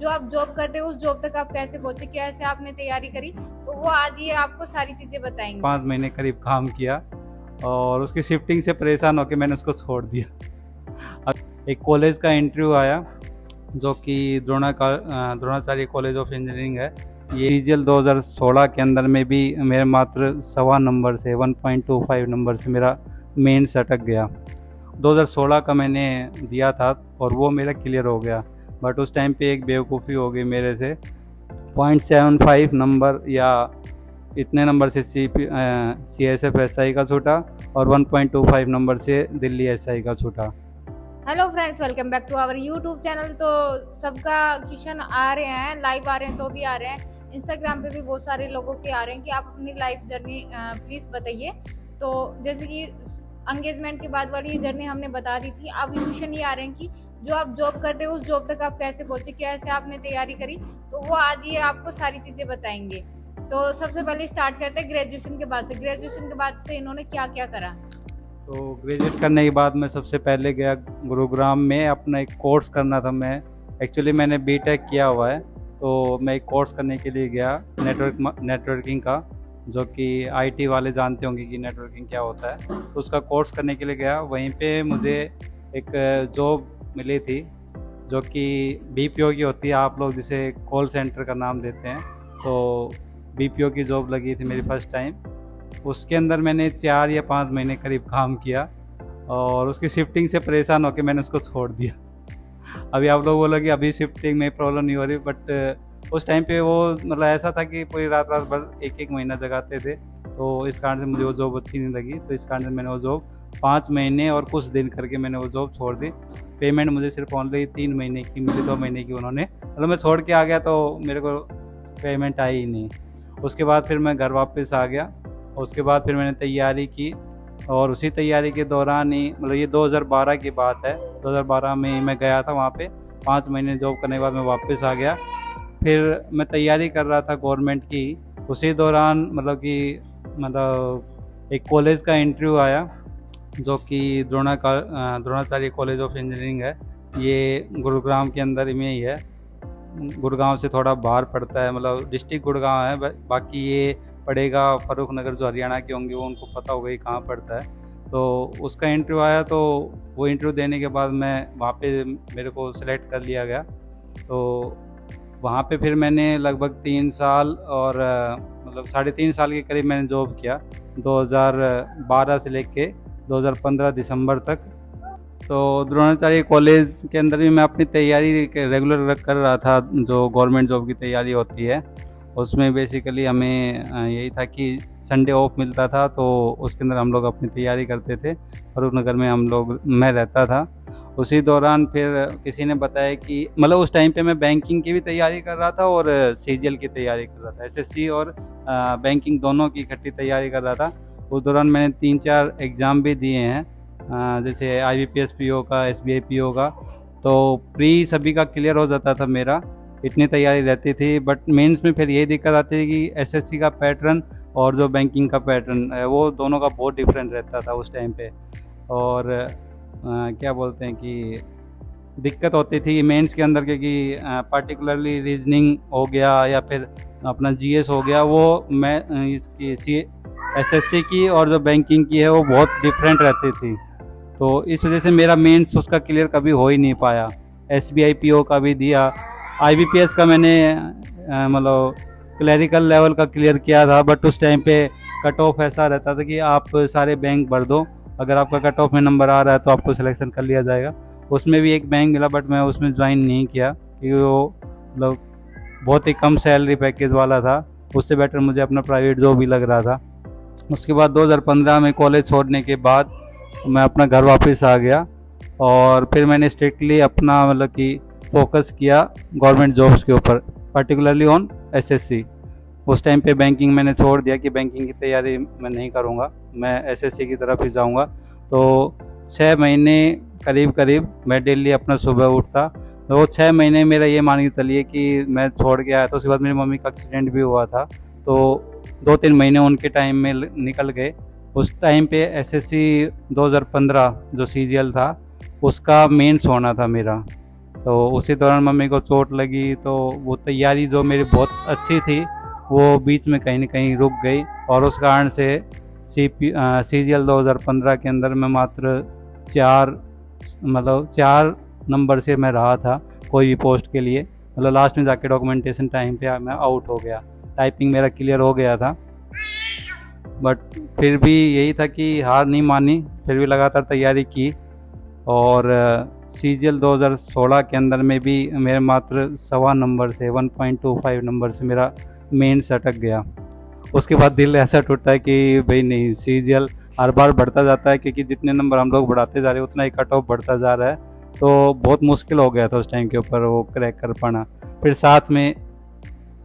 जो आप जॉब करते हो उस जॉब तक आप कैसे पहुंचे, कैसे आपने तैयारी करी, तो वो आज ये आपको सारी चीजें बताएंगे। 5 महीने करीब काम किया और उसकी शिफ्टिंग से परेशान होकर मैंने उसको छोड़ दिया। अब एक कॉलेज का इंटरव्यू आया जो कि द्रोणाचार्य कॉलेज ऑफ इंजीनियरिंग है। ये सीजीएल 2016 के अंदर में भी मेरे मात्र 1.25 नंबर से 1.25 नंबर से मेरा मेंस अटक गया। 2016 का मैंने दिया था और वो मेरा क्लियर हो गया, बट उस टाइम पे एक बेवकूफ़ी हो गई मेरे से। 0.75 नंबर या इतने नंबर से CSF SI का छूटा और 1.25 नंबर से दिल्ली SI का छूटा। Hello friends, welcome back to our YouTube channel. तो सबका क्वेश्चन आ रहे हैं, लाइव आ रहे हैं तो भी आ रहे हैं, इंस्टाग्राम पे भी बहुत सारे लोगों के आ रहे हैं कि आप अपनी लाइफ जर्नी प्लीज़ बताइए। तो जैसे कि एंगेजमेंट के बाद वाली जर्नी हमने बता दी थी, अब क्वेश्चन ये आ रहे हैं कि जो आप जॉब करते हो उस जॉब तक आप कैसे पहुंचे, कैसे आपने तैयारी करी, तो वो आज ये आपको सारी चीज़ें बताएंगे। तो सबसे पहले स्टार्ट करते हैं ग्रेजुएशन के बाद से। ग्रेजुएशन के बाद से इन्होंने क्या क्या करा। तो ग्रेजुएट करने के बाद मैं सबसे पहले गया गुरुग्राम में, अपना एक कोर्स करना था। मैंने बीटेक किया हुआ है, तो मैं एक कोर्स करने के लिए गया नेटवर्किंग का, जो कि आईटी वाले जानते होंगे कि नेटवर्किंग क्या होता है। तो उसका कोर्स करने के लिए गया। वहीं पे मुझे एक जॉब मिली थी जो कि बीपीओ की होती है, आप लोग जिसे कॉल सेंटर का नाम देते हैं। तो बीपीओ की जॉब लगी थी मेरी फर्स्ट टाइम। उसके अंदर मैंने 4 या 5 महीने करीब काम किया और उसकी शिफ्टिंग से परेशान होकर मैंने उसको छोड़ दिया। अभी आप लोग बोलोगे अभी शिफ्टिंग में प्रॉब्लम नहीं हो रही, बट उस टाइम पे वो मतलब ऐसा था कि पूरी रात रात भर एक एक महीना जगाते थे। तो इस कारण से मुझे वो जॉब अच्छी नहीं लगी, तो इस कारण से मैंने वो जॉब 5 महीने और कुछ दिन करके मैंने वो जॉब छोड़ दी। पेमेंट मुझे सिर्फ ओनली 3 महीने की मिली, 2 महीने की उन्होंने, मतलब मैं छोड़ के आ गया तो मेरे को पेमेंट आई ही नहीं। उसके बाद फिर मैं घर वापस आ गया। उसके बाद फिर मैंने तैयारी की और उसी तैयारी के दौरान ही, मतलब ये 2012 की बात है, 2012 में मैं गया था वहाँ पे। 5 महीने जॉब करने के बाद मैं वापस आ गया। फिर मैं तैयारी कर रहा था गवर्नमेंट की। उसी दौरान मतलब एक कॉलेज का इंटरव्यू आया जो कि द्रोणाचार्य कॉलेज ऑफ इंजीनियरिंग है। ये गुरुग्राम के अंदर में ही है। गुड़गांव से थोड़ा बाहर पड़ता है, मतलब डिस्ट्रिक्ट गुड़गांव है, बाकी ये पड़ेगा फर्रुख नगर, जो हरियाणा के होंगे वो उनको पता होगा ये कहाँ पड़ता है। तो उसका इंटरव्यू आया, तो वो इंटरव्यू देने के बाद मैं वहाँ पे मेरे को सिलेक्ट कर लिया गया। तो वहाँ पे फिर मैंने लगभग 3 साल और मतलब 3.5 साल के करीब मैंने जॉब किया, 2012 से लेके 2015 दिसंबर तक। तो द्रोणाचार्य कॉलेज के अंदर भी मैं अपनी तैयारी रेगुलर कर रहा था, जो गवर्नमेंट जॉब की तैयारी होती है। उसमें बेसिकली हमें यही था कि संडे ऑफ मिलता था, तो उसके अंदर हम लोग अपनी तैयारी करते थे। फर्रुख नगर में मैं रहता था। उसी दौरान फिर किसी ने बताया कि मतलब उस टाइम पे मैं बैंकिंग की भी तैयारी कर रहा था और सीजीएल की तैयारी कर रहा था, एसएससी और बैंकिंग दोनों की इकट्ठी तैयारी कर रहा था। उस दौरान मैंने 3-4 एग्ज़ाम भी दिए हैं, जैसे IBPS PO का, SBI PO का। तो प्री सभी का क्लियर हो जाता था मेरा, इतनी तैयारी रहती थी। बट मेंस में फिर यही दिक्कत आती है कि एसएससी का पैटर्न और जो बैंकिंग का पैटर्न है वो दोनों का बहुत डिफरेंट रहता था उस टाइम पे। और क्या बोलते हैं कि दिक्कत होती थी मेंस के अंदर, क्योंकि पार्टिकुलरली रीजनिंग हो गया या फिर अपना जीएस हो गया, वो मैं इसकी एसएससी की और जो बैंकिंग की है वो बहुत डिफरेंट रहती थी। तो इस वजह से मेरा मेंस उसका क्लियर कभी हो ही नहीं पाया। SBI PO का भी दिया, IBPS का मैंने मतलब क्लरिकल लेवल का क्लियर किया था, बट उस टाइम पे कट ऑफ ऐसा रहता था कि आप सारे बैंक भर दो, अगर आपका कट ऑफ में नंबर आ रहा है तो आपको सिलेक्शन कर लिया जाएगा। उसमें भी एक बैंक मिला, बट मैं उसमें ज्वाइन नहीं किया क्योंकि वो मतलब बहुत ही कम सैलरी पैकेज वाला था। उससे बेटर मुझे अपना प्राइवेट जॉब भी लग रहा था। उसके बाद 2015 में कॉलेज छोड़ने के बाद मैं अपना घर वापस आ गया और फिर मैंने स्ट्रिक्टली अपना मतलब कि फोकस किया गवर्नमेंट जॉब्स के ऊपर, पर्टिकुलरली ऑन एसएससी। उस टाइम पे बैंकिंग मैंने छोड़ दिया कि बैंकिंग की तैयारी मैं नहीं करूँगा, मैं एसएससी की तरफ ही जाऊँगा। तो 6 महीने करीब करीब मैं डेली अपना सुबह उठता। तो वो 6 महीने मेरा ये मान के चलिए कि मैं छोड़ के आया, तो उसके बाद मेरी मम्मी का एक्सीडेंट भी हुआ था। तो 2-3 महीने उनके टाइम में निकल गए। उस टाइम पे एसएससी 2015 जो सीजीएल था उसका मेंस होना था मेरा। तो उसी दौरान मम्मी को चोट लगी, तो वो तैयारी जो मेरी बहुत अच्छी थी वो बीच में कहीं ना कहीं रुक गई, और उस कारण से CGL 2015 के अंदर मैं मात्र 4 नंबर से मैं रहा था कोई भी पोस्ट के लिए। मतलब लास्ट में जाके डॉक्यूमेंटेशन टाइम पे मैं आउट हो गया, टाइपिंग मेरा क्लियर हो गया था, बट फिर भी यही था कि हार नहीं मानी, फिर भी लगातार तैयारी की। और CGL 2016 के अंदर में भी मेरे मात्र 1.25 नंबर से 1.25 नंबर से मेरा मेंस अटक गया। उसके बाद दिल ऐसा टूटा कि भाई नहीं, CGL हर बार बढ़ता जाता है, क्योंकि जितने नंबर हम लोग बढ़ाते जा रहे हैं उतना ही कट ऑफ बढ़ता जा रहा है, तो बहुत मुश्किल हो गया था उस टाइम के ऊपर वो क्रैक कर पाना। फिर साथ में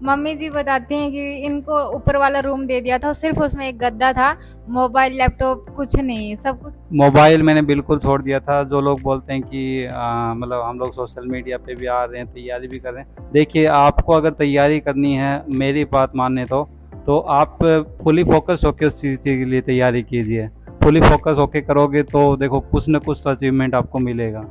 मम्मी जी बताती हैं कि इनको ऊपर वाला रूम दे दिया था, सिर्फ उसमें एक गद्दा था, मोबाइल लैपटॉप कुछ नहीं, सब कुछ। मोबाइल मैंने बिल्कुल छोड़ दिया था। जो लोग बोलते हैं कि मतलब हम लोग सोशल मीडिया पे भी आ रहे हैं, तैयारी भी कर रहे हैं, देखिए आपको अगर तैयारी करनी है, मेरी बात माने तो आप फुली फोकस होकर उस चीज़ के लिए तैयारी कीजिए। फुली फोकस होकर करोगे तो देखो कुछ न कुछ तो अचीवमेंट आपको मिलेगा।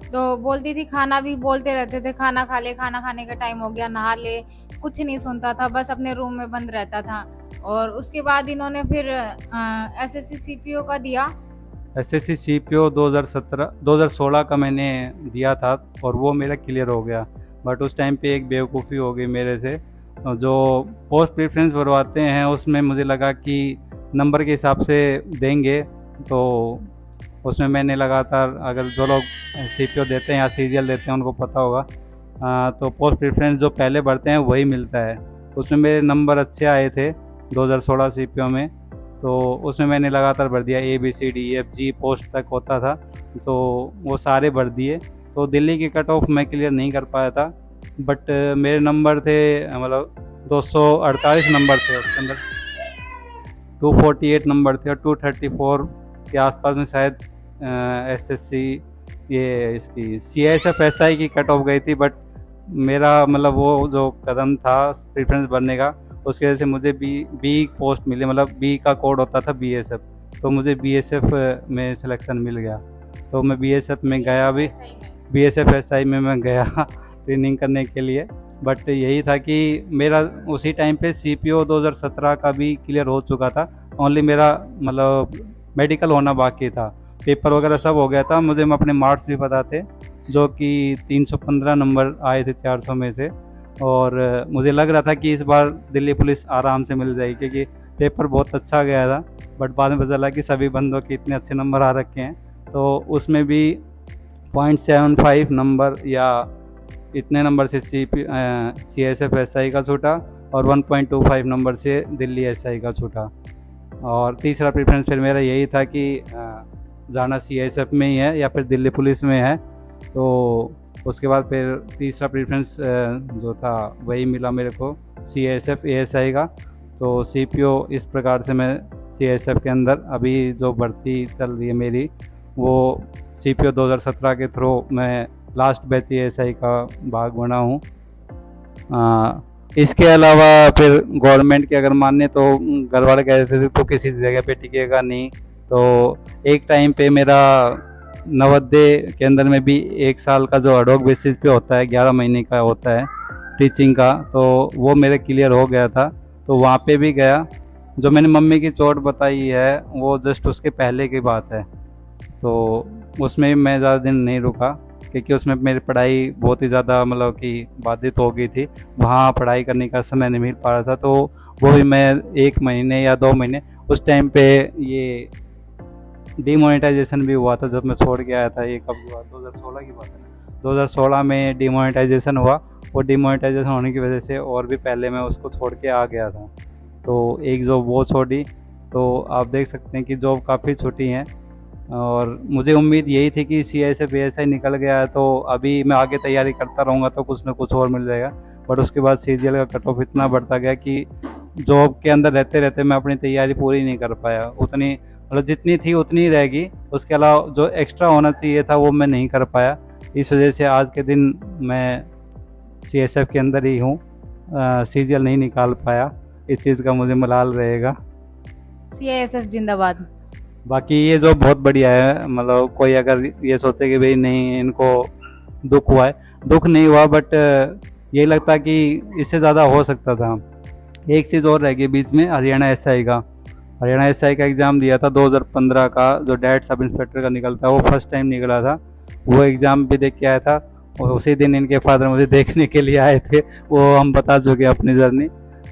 तो बोलती थी, खाना भी बोलते रहते थे, खाना खा ले, खाना खाने का टाइम हो गया, नहा ले, कुछ नहीं सुनता था, बस अपने रूम में बंद रहता था। और उसके बाद इन्होंने फिर SSC CPO का दिया। SSC CPO 2016 का मैंने दिया था, और वो मेरा क्लियर हो गया। बट उस टाइम पे एक बेवकूफ़ी हो गई मेरे से। जो पोस्ट प्रेफरेंस भरवाते हैं उसमें मुझे लगा कि नंबर के हिसाब से देंगे, तो उसमें मैंने लगातार, अगर जो लोग CPO देते हैं या CGL देते हैं उनको पता होगा, तो पोस्ट प्रेफरेंस जो पहले भरते हैं वही मिलता है। उसमें मेरे नंबर अच्छे आए थे 2016 CPO में, तो उसमें मैंने लगातार भर दिया, ABCDEFG पोस्ट तक होता था, तो वो सारे भर दिए। तो दिल्ली की कट ऑफ मैं क्लियर नहीं कर पाया था, बट मेरे नंबर थे, मतलब 248 नंबर थे उसके अंदर, 248 नंबर थे, और 234 के आसपास में शायद SSC ये इसकी CISF SI की कट ऑफ गई थी। बट मेरा मतलब वो जो कदम था प्रेफरेंस भरने का, उसकी वजह से मुझे बी पोस्ट मिली, मतलब बी का कोड होता था BSF, तो मुझे BSF में सिलेक्शन मिल गया। तो मैं BSF में गया भी, BSF SI में मैं गया ट्रेनिंग करने के लिए। बट यही था कि मेरा उसी टाइम पे CPO 2017 का भी क्लियर हो चुका था, ओनली मेरा मतलब मेडिकल होना बाकी था, पेपर वगैरह सब हो गया था। मुझे अपने मार्क्स भी पता थे, जो कि 315 नंबर आए थे 400 में से, और मुझे लग रहा था कि इस बार दिल्ली पुलिस आराम से मिल जाएगी, क्योंकि पेपर बहुत अच्छा गया था। बट बाद में पता चला कि सभी बंदों के इतने अच्छे नंबर आ रखे हैं, तो उसमें भी 0.75 नंबर या इतने नंबर से CISF SI का छूटा, और 1.25 नंबर से दिल्ली SI का छूटा। और तीसरा प्रेफरेंस फिर मेरा यही था कि जाना CISF में ही है या फिर दिल्ली पुलिस में है, तो उसके बाद फिर तीसरा प्रेफरेंस जो था वही मिला मेरे को, CISF ASI का। तो CPO इस प्रकार से मैं CISF के अंदर अभी जो भर्ती चल रही है मेरी, वो CPO 2017 के थ्रू मैं लास्ट बैच ASI का भाग बना हूँ। इसके अलावा फिर गवर्नमेंट के अगर माने तो घर वाले कह रहे थे तो किसी जगह पे टिकेगा नहीं, तो एक टाइम पे मेरा नवोदय के अंदर में भी 1 साल का जो एडॉक बेसिस पे होता है, 11 महीने का होता है टीचिंग का, तो वो मेरे क्लियर हो गया था, तो वहाँ पे भी गया। जो मैंने मम्मी की चोट बताई है वो जस्ट उसके पहले की बात है, तो उसमें मैं ज़्यादा दिन नहीं रुका, क्योंकि उसमें मेरी पढ़ाई बहुत ही ज़्यादा मतलब कि बाधित हो गई थी, वहाँ पढ़ाई करने का समय नहीं मिल पा रहा था। तो वो भी मैं 1 महीने या 2 महीने, उस टाइम पे ये डिमोनेटाइजेशन भी हुआ था जब मैं छोड़ के आया था। ये कब हुआ? 2016 की बात है ना, 2016 में डिमोनेटाइजेशन हुआ। वो डिमोनेटाइजेशन होने की वजह से और भी पहले मैं उसको छोड़ के आ गया था, तो एक जॉब वो छोड़ी। तो आप देख सकते हैं कि जॉब काफ़ी छोटी हैं, और मुझे उम्मीद यही थी कि CISF ASI निकल गया है तो अभी मैं आगे तैयारी करता रहूँगा तो कुछ ना कुछ और मिल जाएगा। बट उसके बाद CGL का कट ऑफ इतना बढ़ता गया कि जॉब के अंदर रहते रहते मैं अपनी तैयारी पूरी नहीं कर पाया, उतनी मतलब जितनी थी उतनी ही रहेगी, उसके अलावा जो एक्स्ट्रा होना चाहिए था वो मैं नहीं कर पाया। इस वजह से आज के दिन मैं CSF के अंदर ही हूँ, CGL नहीं निकाल पाया। इस चीज़ का मुझे मलाल रहेगा। CISF जिंदाबाद। बाकी ये जो बहुत बढ़िया है, मतलब कोई अगर ये सोचे कि भाई नहीं इनको दुख हुआ है, दुख नहीं हुआ, बट ये लगता कि इससे ज़्यादा हो सकता था। एक चीज़ और रह गई बीच में, हरियाणा एसआई का। हरियाणा एसआई का एग्ज़ाम दिया था 2015 का, जो डैट सब इंस्पेक्टर का निकलता है, वो फर्स्ट टाइम निकला था। वो एग्ज़ाम भी देख के आया था, और उसी दिन इनके फादर मुझे देखने के लिए आए थे। वो हम बता चुके हैं अपनी जर्नी।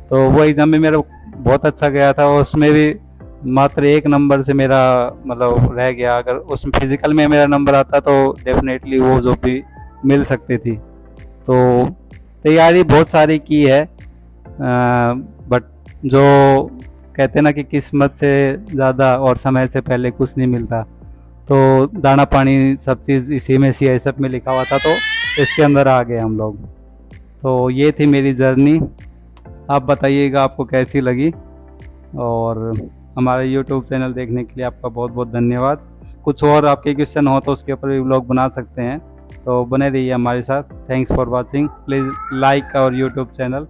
तो वो एग्ज़ाम भी मेरा बहुत अच्छा गया था, और उसमें भी मात्र 1 नंबर से मेरा मतलब रह गया। अगर उसमें फिज़िकल में मेरा नंबर आता तो डेफिनेटली वो जॉब भी मिल सकती थी। तो तैयारी बहुत सारी की है, बट जो कहते हैं ना कि किस्मत से ज़्यादा और समय से पहले कुछ नहीं मिलता, तो दाना पानी सब चीज़ इसी में सीआईएसएफ में लिखा हुआ था, तो इसके अंदर आ गए हम लोग। तो ये थी मेरी जर्नी। आप बताइएगा आपको कैसी लगी, और हमारे यूट्यूब चैनल देखने के लिए आपका बहुत बहुत धन्यवाद। कुछ और आपके क्वेश्चन हो तो उसके ऊपर भी व्लॉग बना सकते हैं, तो बने रहिए हमारे साथ। Thanks for watching. Please like our YouTube channel.